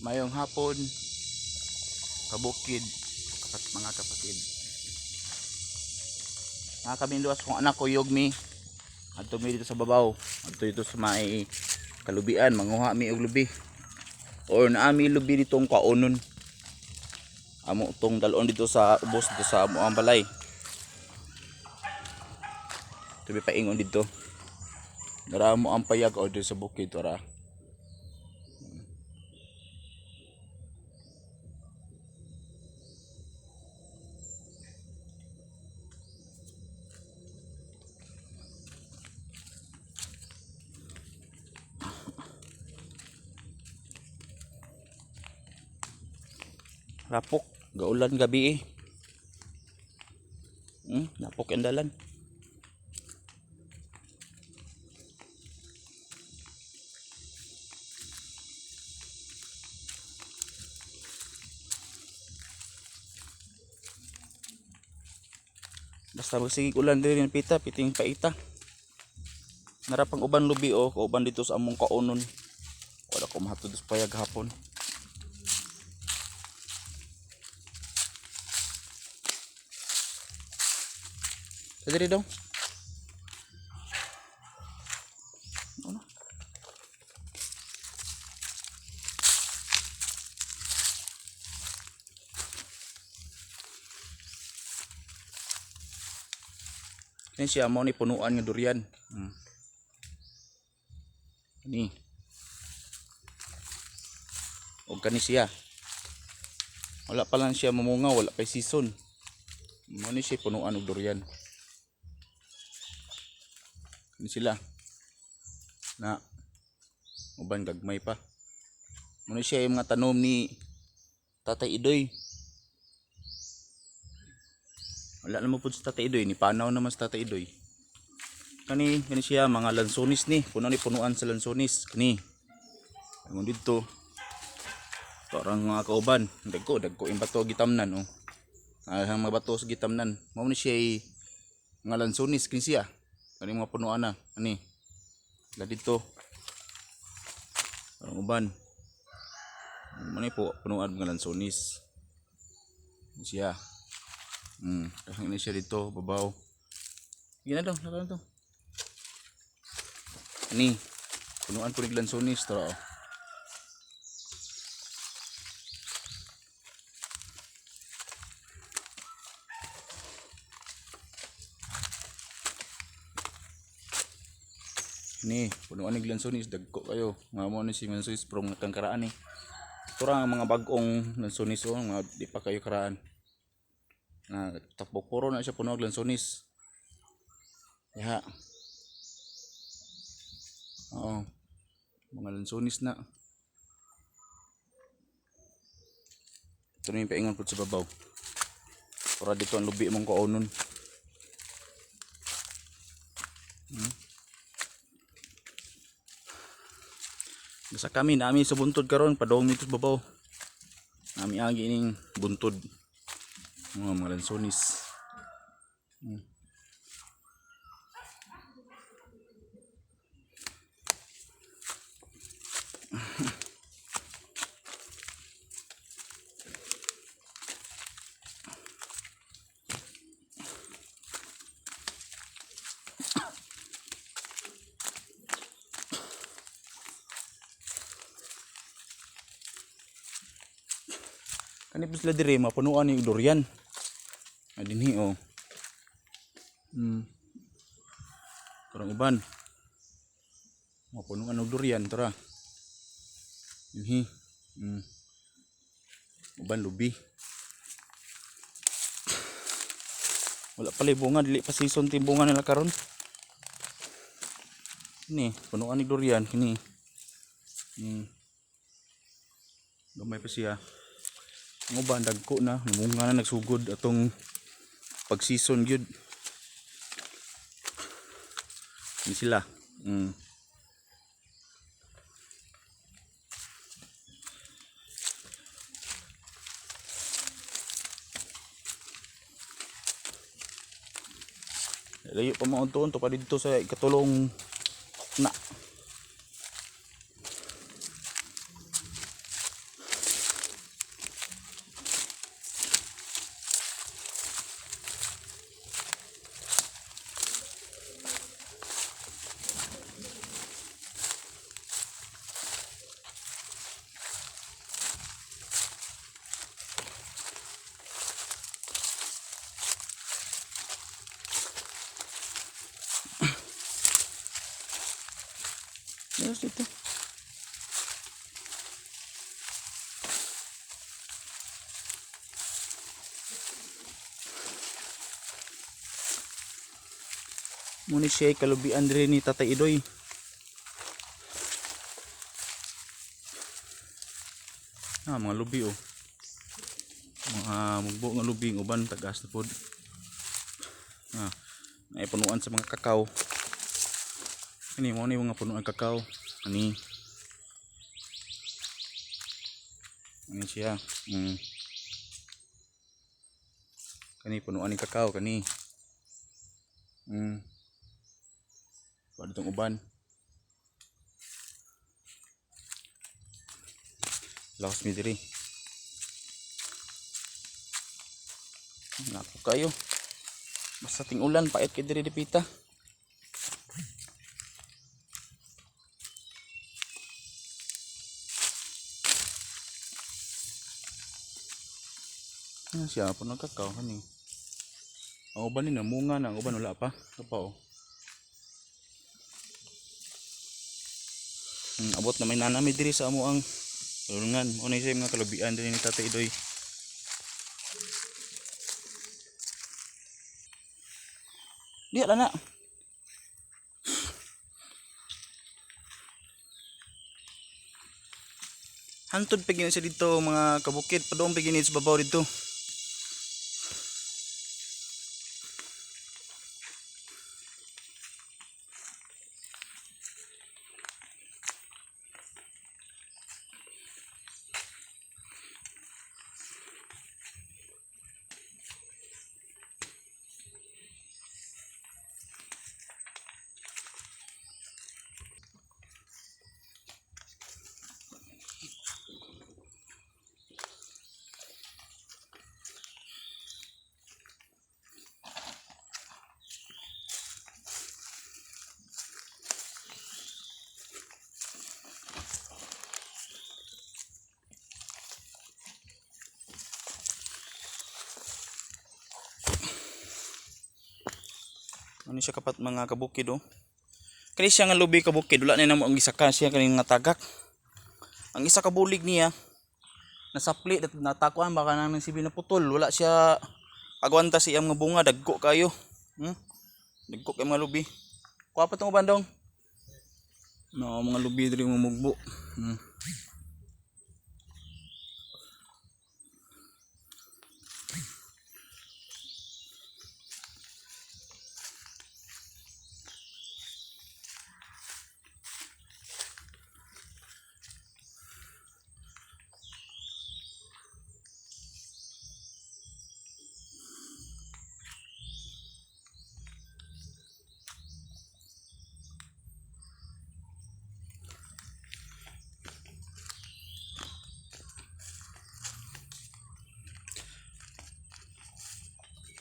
Mayong hapon, kabukid, mga kapatid. Mga kami luwas kong anak ko Yogmi. Adto mi dito sa babaw. Adto dito sa may kalubian, manguha mi og lubi. Or naami lubi ditong kaunon. Amo tong dalon dito sa ubos dito sa amo ang balay. Tubi paingon dito. Dara mo ang payag o dito sa bukid ora. Rapok, gaulan gabi eh. Napok ang dalan. Basta magsige ulan diri ng pita, piting paita. Narapang uban lubi o, uban dito sa among kaunon. Wala ko mahatod sa payag hapon. Diri daw. Ano? Kani siya mo ni punuan nga durian. Ni. Og kani siya. Wala pa lang siya mamunga, wala pa season. Mo ni siya punuan og durian. Ni sila. Na uban gagmay pa. Mo ni siya yung mga tanom ni Tatay Idoy. Wala naman po sa Tatay Idoy, ni panaw naman sa Tatay Idoy. Kani siya mga lansonis ni, puno ni punuan sa lansonis kani. Ang dito. Parang mga kauban, dagko yung bato gitamnan oh. Ang mga bato sa gitamnan. Mao ni siya mga lansonis kini siya. Kani mga punuan na, ani. La dito. Parang uban. Mani po punuan mga lansonis. Kini siya. Ini siya dito, babaw. Gina daw, nakalan to. Ini, punuan po ni lansonis to. Ini, punuan ni lansonis, dagko kayo. Nga mo ni si lansonis from kang karaan ni. Ito ang mga bagong lansonis o, mga di pa kayo karaan. Tapok puro na siya puno og lansonis. Ya. Oo. Mga lansonis na. Ito na yung paingon po sa babaw. Para dito ang lubi mong kaunon. Sa kami nami sa buntod karon padong dito sa babaw. Nami agi ning buntod. Mga lansonis. Kani po sila dire mapunuan ni durian. Dinhi oh. Karang uban. Mapunuan og durian tara. Dinhi. Uban lubi. Wala pala bunga, dili pa season ti bunga nila karon. Ni, punuan ni durian kini. Gamay pa siya. Ang uban dagko na, munga na nagsugod atong pag season gyud. Ni sila. Layo pa mo to pa dito sa ikatulong na. dito. Muna siya ay kalubian rin ni Tatay Idoy. Mga lubi oh. Mga mugbo nga lubi ng uban tagas na pod. Naipunuan sa mga kakao. Ini mo ni mga punuan kakao. Ani siya. Kani punuan ni kakao kani. Pada itong uban. Lakas mi diri. Naku kayo. Basta ting ulan pait kay diri dipita. Siya po nagkakaw kani. Ang uban ni namunga na, ang uban wala pa. Ito pa oh. Abot na may nanami diri sa amo ang tulungan. Unay siya mga kalubian din ni Tatay Idoy. Di ala na. Hantod pagin siya dito mga kabukid. Padong pagin sa babaw dito. Ano siya kapat mga kabukid oh. Kani siya nga lubi kabukid, wala na namo ang gisaka siya kani nga tagak. Ang isa ka bulig niya nasapli at natakuan baka nang sibi na putol, wala siya agwanta siya mga bunga dagko kayo. Dagko kay mga lubi. Kuha pa tong bandong. No, mga lubi diri mamugbo.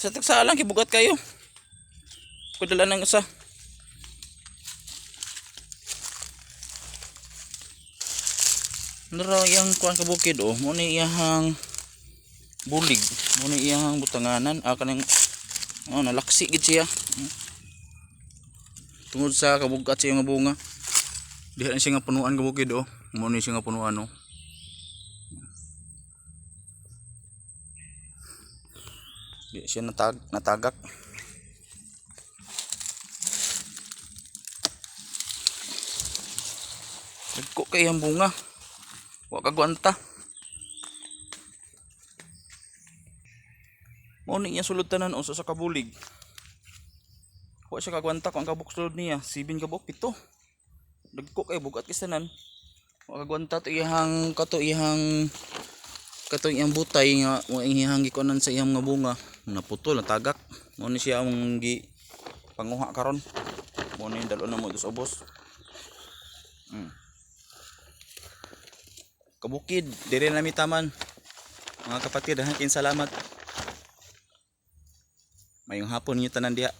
Sa tagsalang kibugat kayo. Kudala ng isa. Nara yang kuan kabukid oh, mo ni iyang bulig, mo ni iyang butanganan, kanang nalaksi gid siya. Tungod sa kabugat siya nga bunga. Diha na siya nga punuan kabukid oh. Mo ni siya nga punuan oh. Di siya natagak. Dagko kay ang bunga. Wa kagwanta. Mo ni iya sulutanan usa sa kabulig. Wa siya kagwanta kung ang kabuk sulod niya, 7 kabuk pito. Dagko kay bugat kisanan. Wa kagwanta to ihang kato iyang butay nga wa ihang gikunan sa iyang nga bunga. Naputol natagak. Mo ni siya ang gi panguha karon. Mo ni dalo na mo dos ubos. Kabukid dire nami taman. Mga kapatid, hakin salamat. Mayong hapon niyo tanan diha.